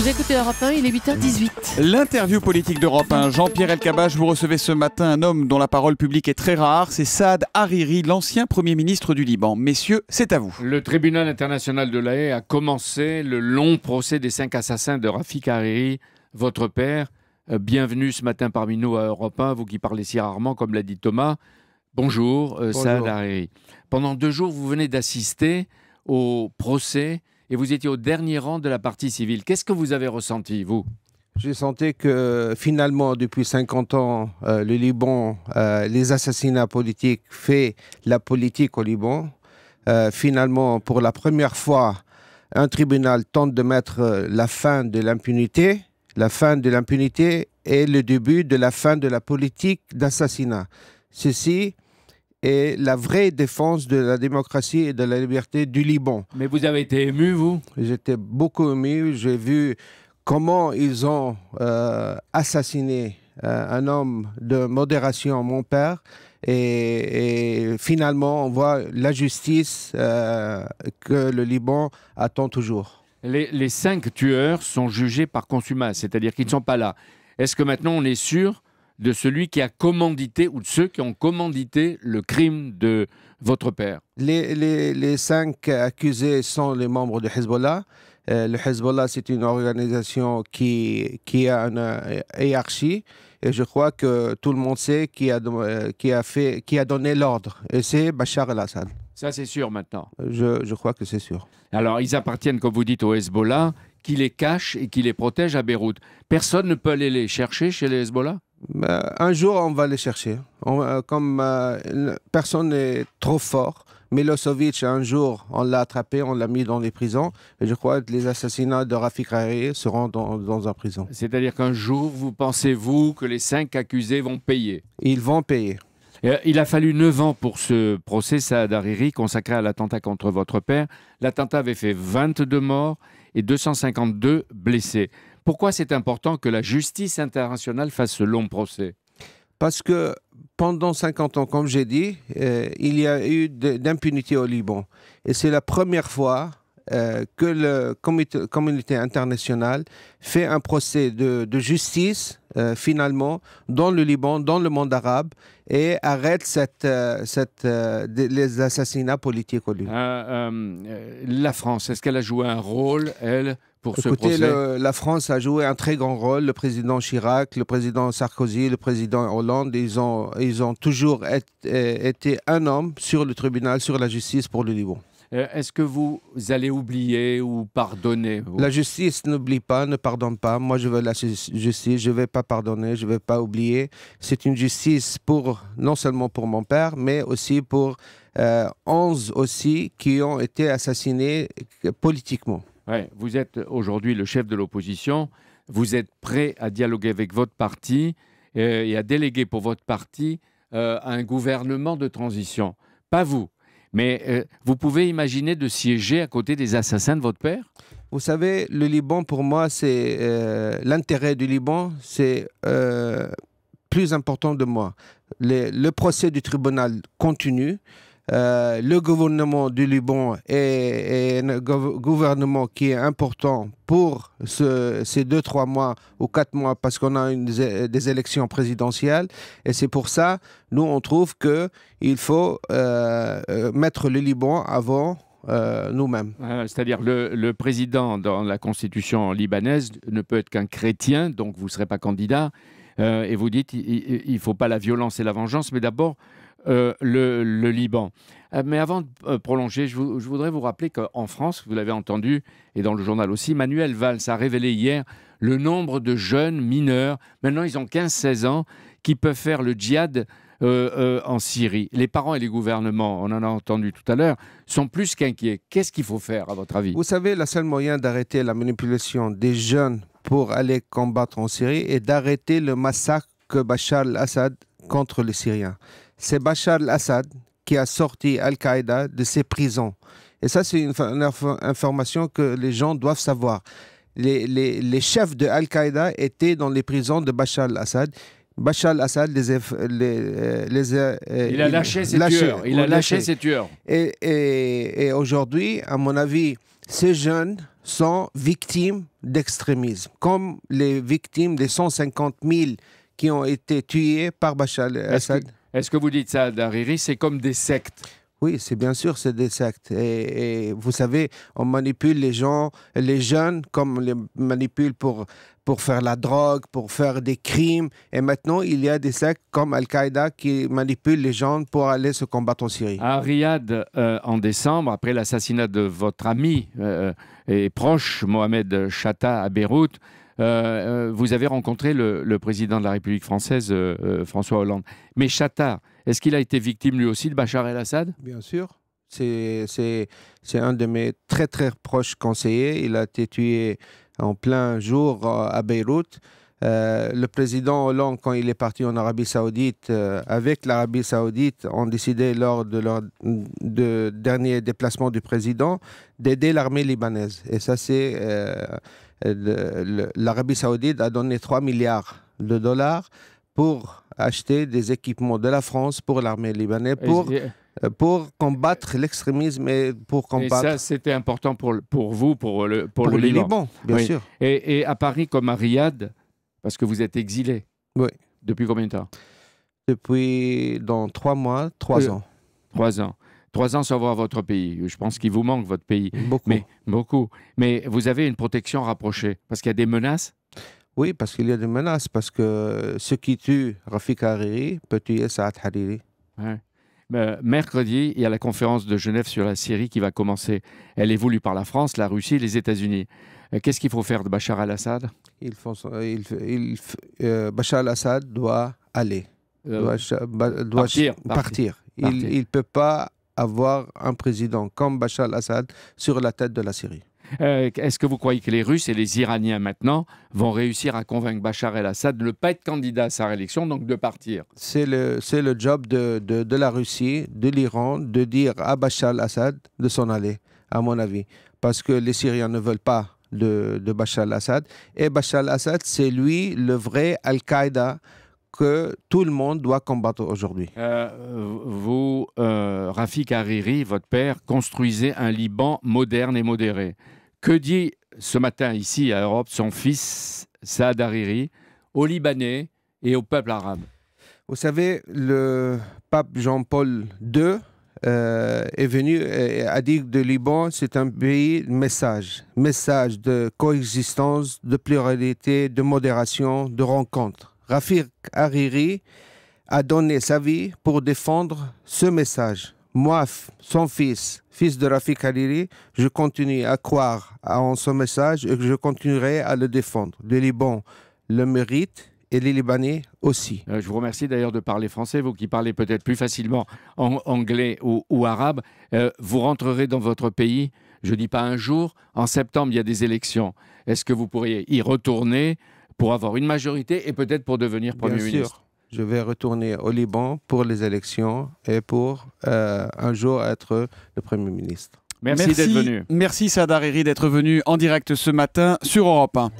Vous écoutez Europe 1, il est 8h18. L'interview politique d'Europe 1. Jean-Pierre Elkabbach, vous recevez ce matin un homme dont la parole publique est très rare. C'est Saad Hariri, l'ancien Premier ministre du Liban. Messieurs, c'est à vous. Le tribunal international de La Haye a commencé le long procès des 5 assassins de Rafik Hariri, votre père. Bienvenue ce matin parmi nous à Europe 1, vous qui parlez si rarement, comme l'a dit Thomas. Bonjour, Saad Hariri. Pendant 2 jours, vous venez d'assister au procès et vous étiez au dernier rang de la partie civile. Qu'est-ce que vous avez ressenti, vous ? J'ai senti que finalement, depuis 50 ans, le Liban, les assassinats politiques fait la politique au Liban. Finalement, pour la première fois, un tribunal tente de mettre la fin de l'impunité. La fin de l'impunité est le début de la fin de la politique d'assassinat. Ceci est la vraie défense de la démocratie et de la liberté du Liban. Mais vous avez été ému, vous ? J'étais beaucoup ému. J'ai vu comment ils ont assassiné un homme de modération, mon père. Et finalement, on voit la justice que le Liban attend toujours. Les 5 tueurs sont jugés par contumace, c'est-à-dire qu'ils ne sont pas là. Est-ce que maintenant on est sûr de celui qui a commandité ou de ceux qui ont commandité le crime de votre père? Les 5 accusés sont les membres de Hezbollah. Le Hezbollah, c'est une organisation qui a une hiérarchie. Et je crois que tout le monde sait qui a donné l'ordre. Et c'est Bachar el-Assad. Ça, c'est sûr maintenant. Je crois que c'est sûr. Alors, ils appartiennent, comme vous dites, au Hezbollah, qui les cache et qui les protège à Beyrouth. Personne ne peut aller les chercher chez les Hezbollah ? Un jour, on va les chercher. Personne n'est trop fort. Milosevic, un jour, on l'a attrapé, on l'a mis dans les prisons. Et je crois que les assassinats de Rafik Hariri seront dans une prison. C'est-à-dire qu'un jour, vous pensez-vous que les 5 accusés vont payer ? Ils vont payer. Il a fallu 9 ans pour ce procès, Saad Hariri, consacré à l'attentat contre votre père. L'attentat avait fait 22 morts et 252 blessés. Pourquoi c'est important que la justice internationale fasse ce long procès ? Parce que pendant 50 ans, comme j'ai dit, il y a eu d'impunité au Liban. Et c'est la première fois que la communauté internationale fait un procès de justice, finalement, dans le Liban, dans le monde arabe, et arrête les assassinats politiques au Liban. La France, est-ce qu'elle a joué un rôle, elle, pour ce Écoutez, procès ? la France a joué un très grand rôle. Le président Chirac, le président Sarkozy, le président Hollande, ils ont toujours été un homme sur le tribunal, sur la justice pour le Liban. Est-ce que vous allez oublier ou pardonner, vous ? La justice n'oublie pas, ne pardonne pas. Moi, je veux la justice. Je ne vais pas pardonner, je ne vais pas oublier. C'est une justice non seulement pour mon père, mais aussi pour 11 aussi qui ont été assassinés politiquement. Ouais, vous êtes aujourd'hui le chef de l'opposition. Vous êtes prêt à dialoguer avec votre parti et à déléguer pour votre parti un gouvernement de transition. Pas vous. Mais vous pouvez imaginer de siéger à côté des assassins de votre père ? Vous savez, le Liban, pour moi, c'est l'intérêt du Liban, c'est plus important de moi. Le procès du tribunal continue. Le gouvernement du Liban est un gouvernement qui est important pour ces 2-3 mois ou 4 mois parce qu'on a des élections présidentielles. Et c'est pour ça, nous, on trouve qu'il faut mettre le Liban avant nous-mêmes. C'est-à-dire le président dans la constitution libanaise ne peut être qu'un chrétien, donc vous ne serez pas candidat. Et vous dites il ne faut pas la violence et la vengeance, mais d'abord le Liban. Mais avant de prolonger, je voudrais vous rappeler qu'en France, vous l'avez entendu, et dans le journal aussi, Manuel Valls a révélé hier le nombre de jeunes mineurs, maintenant ils ont 15-16 ans, qui peuvent faire le djihad en Syrie. Les parents et les gouvernements, on en a entendu tout à l'heure, sont plus qu'inquiets. Qu'est-ce qu'il faut faire, à votre avis ? Vous savez, le seul moyen d'arrêter la manipulation des jeunes pour aller combattre en Syrie est d'arrêter le massacre que Bachar el-Assad contre les Syriens. C'est Bachar el-Assad qui a sorti Al-Qaïda de ses prisons. Et ça, c'est une information que les gens doivent savoir. Les chefs de Al-Qaïda étaient dans les prisons de Bachar el-Assad. Bachar el-Assad il a lâché ses tueurs. Il a lâché ses tueurs. Et aujourd'hui, à mon avis, ces jeunes sont victimes d'extrémisme, comme les victimes des 150 000 qui ont été tués par Bachar el-Assad. Est-ce que vous dites ça, Hariri, c'est comme des sectes? Oui, c'est bien sûr, c'est des sectes. Et vous savez, on manipule les gens, les jeunes, comme on les manipule pour faire la drogue, pour faire des crimes. Et maintenant, il y a des sectes comme Al-Qaïda qui manipulent les gens pour aller se combattre en Syrie. À Riyad, en décembre, après l'assassinat de votre ami et proche, Mohamed Chatta, à Beyrouth, vous avez rencontré le président de la République française, François Hollande. Mais Chatta, est-ce qu'il a été victime lui aussi de Bachar el-Assad? Bien sûr. C'est un de mes très très proches conseillers. Il a été tué en plein jour à Beyrouth. Le président Hollande, quand il est parti en Arabie Saoudite, avec l'Arabie Saoudite, ont décidé lors de leur dernier déplacement du président d'aider l'armée libanaise. Et ça, c'est l'Arabie Saoudite a donné 3 milliards de dollars pour acheter des équipements de la France pour l'armée libanaise, pour combattre l'extrémisme et pour combattre... Et ça, c'était important pour vous, pour le Liban, bien sûr. Et à Paris comme à Riyad, parce que vous êtes exilé. Oui. Depuis combien de temps? Depuis, dans 3 mois, 3 ans. 3 ans. 3 ans sans voir votre pays. Je pense qu'il vous manque votre pays. Beaucoup. Beaucoup. Mais vous avez une protection rapprochée, parce qu'il y a des menaces? Oui, parce qu'il y a des menaces, parce que ce qui tue Rafik Hariri peut tuer Saad Hariri. Ouais. Mercredi, il y a la conférence de Genève sur la Syrie qui va commencer. Elle est voulue par la France, la Russie et les États-Unis. Qu'est-ce qu'il faut faire de Bachar el-Assad? Bachar el-Assad doit aller, partir. Il ne peut pas avoir un président comme Bachar el-Assad sur la tête de la Syrie. Est-ce que vous croyez que les Russes et les Iraniens maintenant vont réussir à convaincre Bachar el-Assad de ne pas être candidat à sa réélection, donc de partir? C'est le job de la Russie, de l'Iran, de dire à Bachar el-Assad de s'en aller, à mon avis. Parce que les Syriens ne veulent pas de Bachar el-Assad. Et Bachar el-Assad, c'est lui le vrai Al-Qaïda que tout le monde doit combattre aujourd'hui. Vous, Rafik Hariri, votre père, construisez un Liban moderne et modéré. Que dit ce matin ici à Europe son fils Saad Hariri aux Libanais et au peuple arabe? Vous savez, le pape Jean-Paul II est venu et a dit que le Liban, c'est un pays message de coexistence, de pluralité, de modération, de rencontre. Rafik Hariri a donné sa vie pour défendre ce message. Moi, son fils de Rafik Hariri, je continue à croire en ce message et je continuerai à le défendre. Le Liban le mérite et les Libanais aussi. Je vous remercie d'ailleurs de parler français, vous qui parlez peut-être plus facilement anglais ou arabe. Vous rentrerez dans votre pays, je ne dis pas un jour, en septembre il y a des élections. Est-ce que vous pourriez y retourner pour avoir une majorité et peut-être pour devenir Premier ministre? Bien sûr, je vais retourner au Liban pour les élections et pour un jour être le Premier ministre. Merci d'être venu. Merci Saad Hariri d'être venu en direct ce matin sur Europe 1.